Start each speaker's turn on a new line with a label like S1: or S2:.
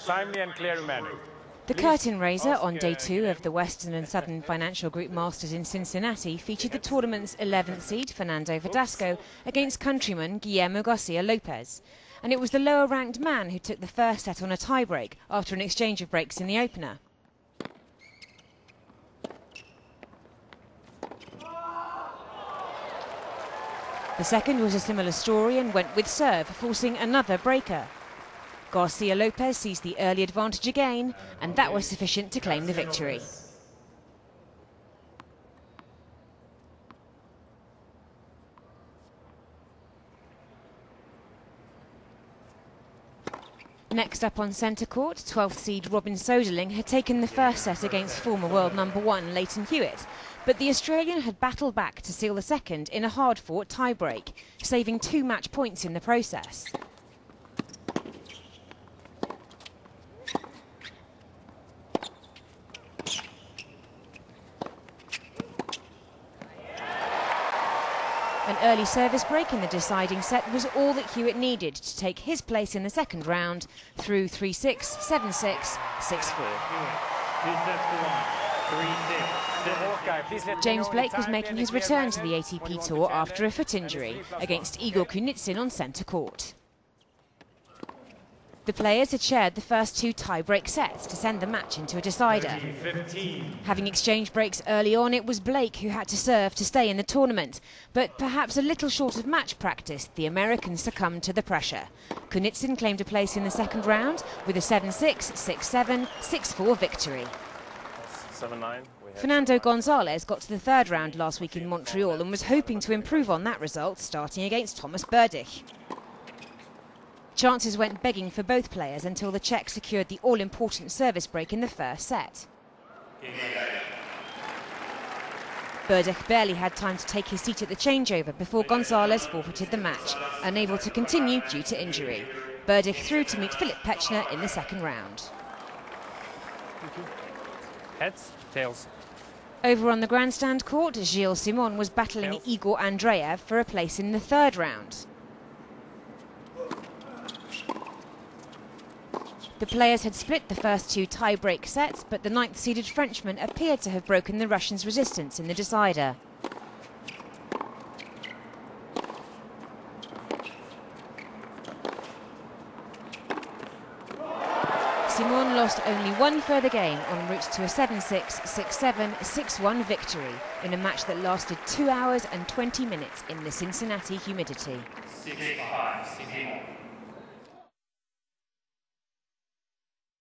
S1: Timely and clear manner.
S2: The curtain raiser on day 2 of the Western and Southern Financial Group Masters in Cincinnati featured the tournament's 11th seed, Fernando Verdasco, against countryman Guillermo Garcia Lopez. And it was the lower-ranked man who took the first set on a tiebreak after an exchange of breaks in the opener. The second was a similar story and went with serve, forcing another breaker. Garcia Lopez seized the early advantage again, and that was sufficient to claim the victory. Next up on centre court, 12th seed Robin Soderling had taken the first set against former world #1 Lleyton Hewitt, but the Australian had battled back to seal the second in a hard-fought tie-break, saving 2 match points in the process. An early service break in the deciding set was all that Hewitt needed to take his place in the second round through 3-6, 7-6, 6-4. James Blake was making his return to the ATP Tour after a foot injury against Igor Kunitsyn on centre court. The players had shared the first 2 tie-break sets to send the match into a decider. Having exchanged breaks early on, it was Blake who had to serve to stay in the tournament. But perhaps a little short of match practice, the American succumbed to the pressure. Kunitsyn claimed a place in the second round with a 7-6, 6-7, 6-4 victory.
S1: 7-9.
S2: Fernando Gonzalez got to the third round last week in Montreal and was hoping to improve on that result, starting against Thomas Berdych. Chances went begging for both players until the Czech secured the all-important service break in the first set. Berdych barely had time to take his seat at the changeover before Gonzalez forfeited the match, unable to continue due to injury. Berdych through to meet Philip Pechner in the second round.
S1: Heads, tails.
S2: Over on the grandstand court, Gilles Simon was battling Igor Andreev for a place in the third round. The players had split the first 2 tie-break sets, but the 9th-seeded Frenchman appeared to have broken the Russian's resistance in the decider. Simon lost only 1 further game en route to a 7-6, 6-7, 6-1 victory in a match that lasted 2 hours and 20 minutes in the Cincinnati humidity.
S3: 6-5,